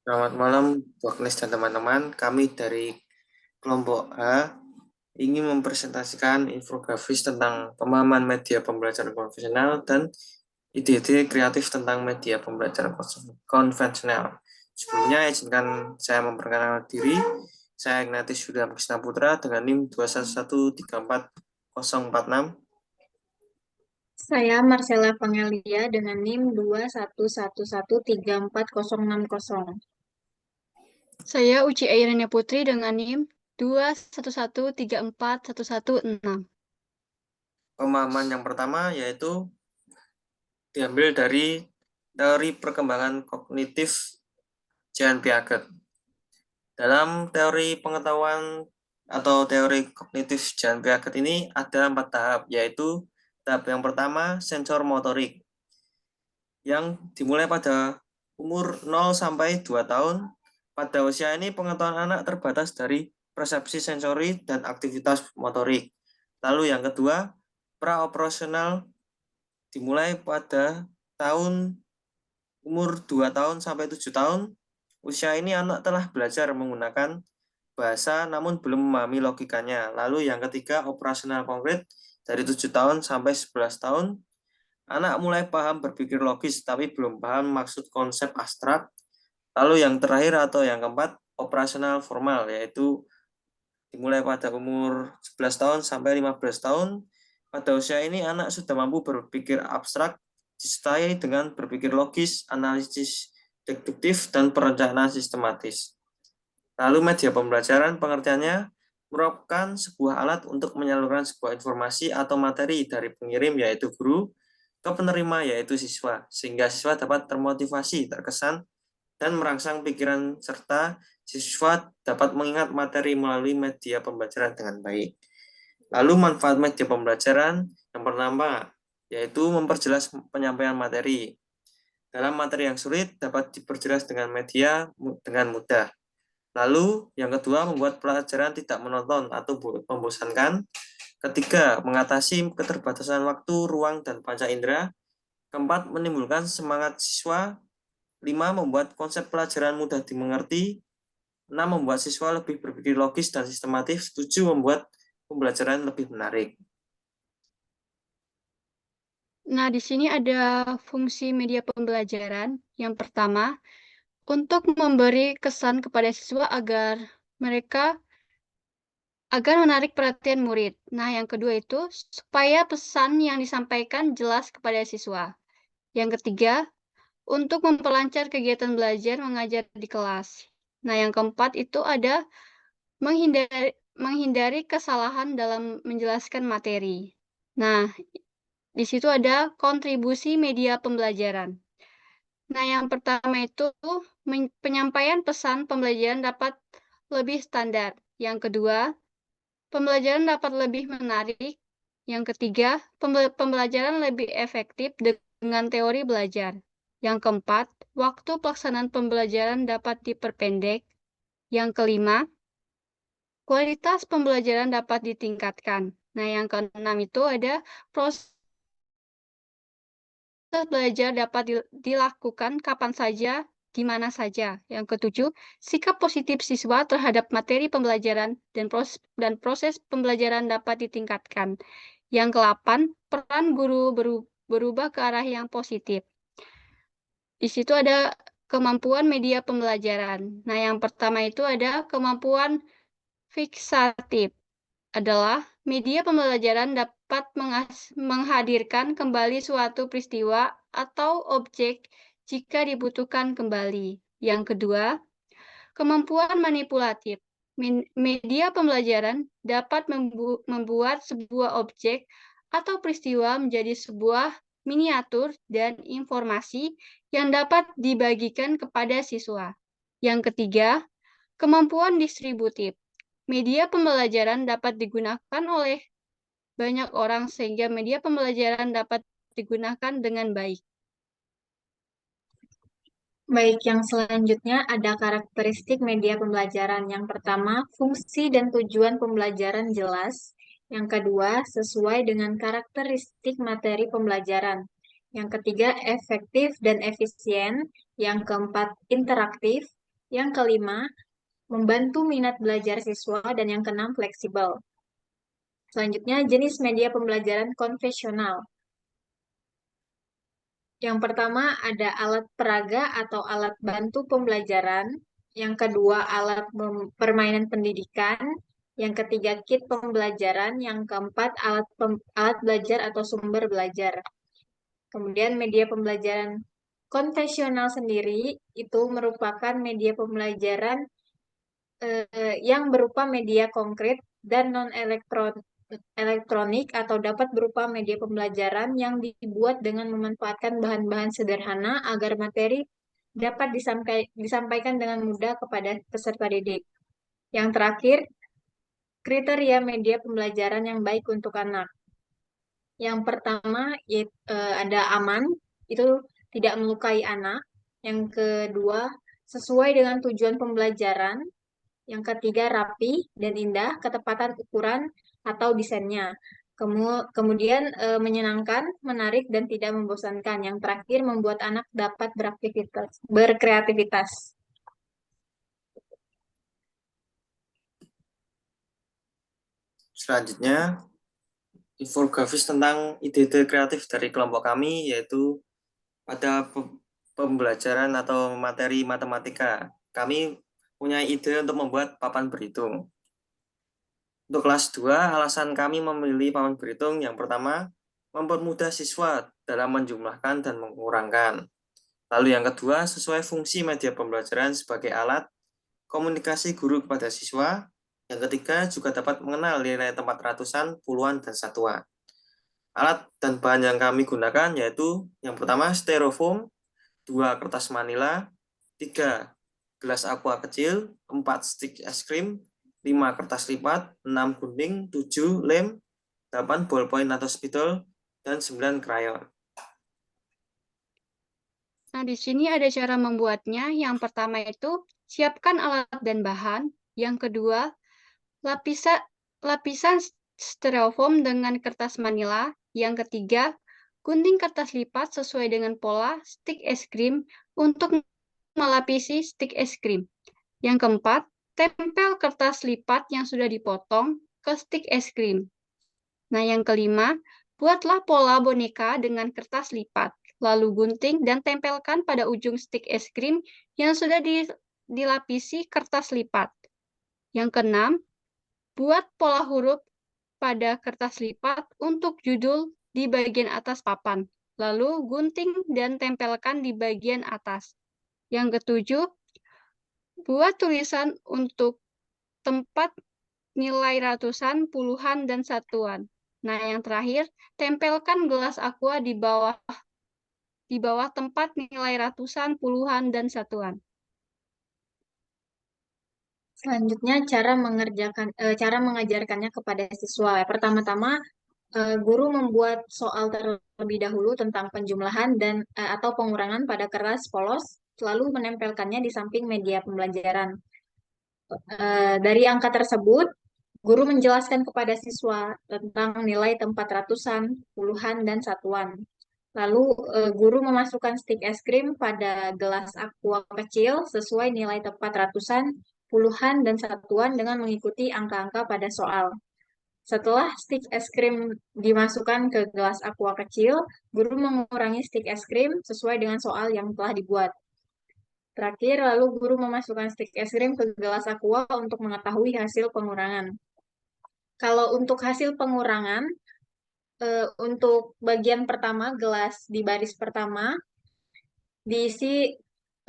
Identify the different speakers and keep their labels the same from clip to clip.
Speaker 1: Selamat malam, Bu Agnes dan teman-teman. Kami dari kelompok A ingin mempresentasikan infografis tentang pemahaman media pembelajaran konvensional dan ide-ide kreatif tentang media pembelajaran konvensional. Sebelumnya, izinkan saya memperkenalkan diri. Saya Ignatius Yuda Krisna Putra dengan NIM 211340446.
Speaker 2: Saya Marcella Vangelia dengan NIM 211134060.
Speaker 3: Saya Uci Airina Putri dengan NIM 211341116.
Speaker 1: Pemahaman yang pertama yaitu diambil dari teori perkembangan kognitif Jan Piaget. Dalam teori pengetahuan atau teori kognitif Jan Piaget ini ada 4 tahap, yaitu tahap yang pertama sensor motorik yang dimulai pada umur 0 sampai 2 tahun. Pada usia ini pengetahuan anak terbatas dari persepsi sensori dan aktivitas motorik. Lalu yang kedua, pra-operasional dimulai pada tahun umur 2 tahun sampai 7 tahun. Usia ini anak telah belajar menggunakan bahasa namun belum memahami logikanya. Lalu yang ketiga, operasional konkret dari 7 tahun sampai 11 tahun. Anak mulai paham berpikir logis tapi belum paham maksud konsep abstrak. Lalu yang terakhir atau yang keempat, operasional formal, yaitu dimulai pada umur 11 tahun sampai 15 tahun. Pada usia ini anak sudah mampu berpikir abstrak disertai dengan berpikir logis, analisis deduktif, dan perencanaan sistematis. Lalu media pembelajaran pengertiannya merupakan sebuah alat untuk menyalurkan sebuah informasi atau materi dari pengirim yaitu guru ke penerima yaitu siswa, sehingga siswa dapat termotivasi, terkesan, dan merangsang pikiran serta siswa dapat mengingat materi melalui media pembelajaran dengan baik. Lalu manfaat media pembelajaran yang pertama yaitu memperjelas penyampaian materi. Dalam materi yang sulit dapat diperjelas dengan media dengan mudah. Lalu yang kedua membuat pelajaran tidak monoton atau membosankan. Ketiga, mengatasi keterbatasan waktu, ruang, dan panca indera. Keempat, menimbulkan semangat siswa. Lima, membuat konsep pelajaran mudah dimengerti. Enam, membuat siswa lebih berpikir logis dan sistematis. Tujuh, membuat pembelajaran lebih menarik.
Speaker 3: Nah, di sini ada fungsi media pembelajaran. Yang pertama, untuk memberi kesan kepada siswa agar menarik perhatian murid. Nah, yang kedua itu supaya pesan yang disampaikan jelas kepada siswa. Yang ketiga, untuk memperlancar kegiatan belajar mengajar di kelas. Nah, yang keempat itu ada menghindari kesalahan dalam menjelaskan materi. Nah, di situ ada kontribusi media pembelajaran. Nah, yang pertama itu penyampaian pesan pembelajaran dapat lebih standar. Yang kedua, pembelajaran dapat lebih menarik. Yang ketiga, pembelajaran lebih efektif dengan teori belajar. Yang keempat, waktu pelaksanaan pembelajaran dapat diperpendek. Yang kelima, kualitas pembelajaran dapat ditingkatkan. Nah, yang keenam itu ada proses belajar dapat dilakukan kapan saja, di mana saja. Yang ketujuh, sikap positif siswa terhadap materi pembelajaran dan proses pembelajaran dapat ditingkatkan. Yang kedelapan, peran guru berubah ke arah yang positif. Di situ ada kemampuan media pembelajaran. Nah, yang pertama itu ada kemampuan fiksatif. Adalah media pembelajaran dapat menghadirkan kembali suatu peristiwa atau objek jika dibutuhkan kembali. Yang kedua, kemampuan manipulatif. Media pembelajaran dapat membuat sebuah objek atau peristiwa menjadi sebuah miniatur dan informasi yang dapat dibagikan kepada siswa. Yang ketiga, kemampuan distributif. Media pembelajaran dapat digunakan oleh banyak orang sehingga media pembelajaran dapat digunakan dengan baik.
Speaker 2: Baik, yang selanjutnya ada karakteristik media pembelajaran. Yang pertama, fungsi dan tujuan pembelajaran jelas. Yang kedua, sesuai dengan karakteristik materi pembelajaran. Yang ketiga, efektif dan efisien. Yang keempat, interaktif. Yang kelima, membantu minat belajar siswa. Dan yang keenam, fleksibel. Selanjutnya, jenis media pembelajaran konvensional. Yang pertama ada alat peraga atau alat bantu pembelajaran. Yang kedua, alat permainan pendidikan. Yang ketiga, kit pembelajaran. Yang keempat, alat belajar atau sumber belajar. Kemudian media pembelajaran konvensional sendiri itu merupakan media pembelajaran yang berupa media konkret dan non-elektronik atau dapat berupa media pembelajaran yang dibuat dengan memanfaatkan bahan-bahan sederhana agar materi dapat disampaikan dengan mudah kepada peserta didik. Yang terakhir, kriteria media pembelajaran yang baik untuk anak. Yang pertama ada aman, itu tidak melukai anak. Yang kedua, sesuai dengan tujuan pembelajaran. Yang ketiga, rapi dan indah, ketepatan ukuran atau desainnya. Kemudian menyenangkan, menarik, dan tidak membosankan. Yang terakhir, membuat anak dapat berkreativitas.
Speaker 1: Selanjutnya, infografis tentang ide-ide kreatif dari kelompok kami, yaitu pada pembelajaran atau materi matematika. Kami punya ide untuk membuat papan berhitung. Untuk kelas 2, alasan kami memilih papan berhitung yang pertama, mempermudah siswa dalam menjumlahkan dan mengurangkan. Lalu yang kedua, sesuai fungsi media pembelajaran sebagai alat komunikasi guru kepada siswa. Yang ketiga, juga dapat mengenal nilai tempat ratusan, puluhan, dan satuan. Alat dan bahan yang kami gunakan yaitu yang pertama styrofoam, 2 kertas manila, 3 gelas aqua kecil, 4 stik es krim, 5 kertas lipat, 6 gunting, 7 lem, 8 ballpoint atau spidol, dan 9 krayon.
Speaker 3: Nah, di sini ada cara membuatnya. Yang pertama itu, siapkan alat dan bahan. Yang kedua, lapisan styrofoam dengan kertas manila. Yang ketiga, gunting kertas lipat sesuai dengan pola stik es krim untuk melapisi stik es krim. Yang keempat, tempel kertas lipat yang sudah dipotong ke stik es krim. Nah, yang kelima, buatlah pola boneka dengan kertas lipat, lalu gunting dan tempelkan pada ujung stik es krim yang sudah dilapisi kertas lipat. Yang keenam, buat pola huruf pada kertas lipat untuk judul di bagian atas papan, lalu gunting dan tempelkan di bagian atas. Yang ketujuh, buat tulisan untuk tempat nilai ratusan, puluhan, dan satuan. Nah, yang terakhir, tempelkan gelas aqua di bawah tempat nilai ratusan, puluhan, dan satuan.
Speaker 2: Selanjutnya, cara mengajarkannya kepada siswa. Pertama-tama, guru membuat soal terlebih dahulu tentang penjumlahan atau pengurangan pada kertas polos, lalu menempelkannya di samping media pembelajaran. Dari angka tersebut, guru menjelaskan kepada siswa tentang nilai tempat ratusan, puluhan, dan satuan. Lalu guru memasukkan stik es krim pada gelas aqua kecil sesuai nilai tempat ratusan, puluhan, dan satuan dengan mengikuti angka-angka pada soal. Setelah stik es krim dimasukkan ke gelas aqua kecil, guru mengurangi stik es krim sesuai dengan soal yang telah dibuat. Terakhir, lalu guru memasukkan stik es krim ke gelas aqua untuk mengetahui hasil pengurangan. Kalau untuk hasil pengurangan, untuk bagian pertama, gelas di baris pertama, diisi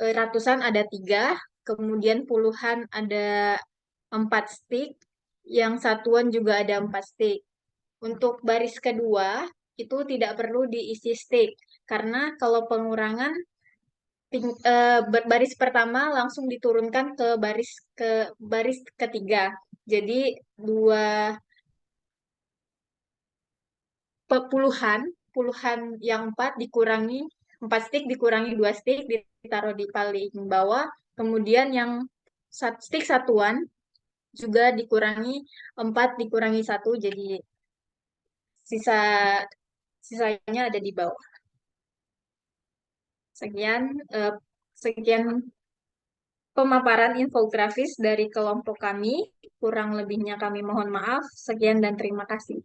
Speaker 2: ratusan ada 3, kemudian puluhan ada 4 stik, yang satuan juga ada 4 stik. Untuk baris kedua, itu tidak perlu diisi stik, karena kalau pengurangan, baris pertama langsung diturunkan ke baris ketiga. Jadi dua puluhan yang 4 stik dikurangi 2 stik ditaruh di paling bawah. Kemudian yang stik satuan juga dikurangi 4 dikurangi 1, jadi sisa sisanya ada di bawah. Sekian pemaparan infografis dari kelompok kami. Kurang lebihnya kami mohon maaf. Sekian dan terima kasih.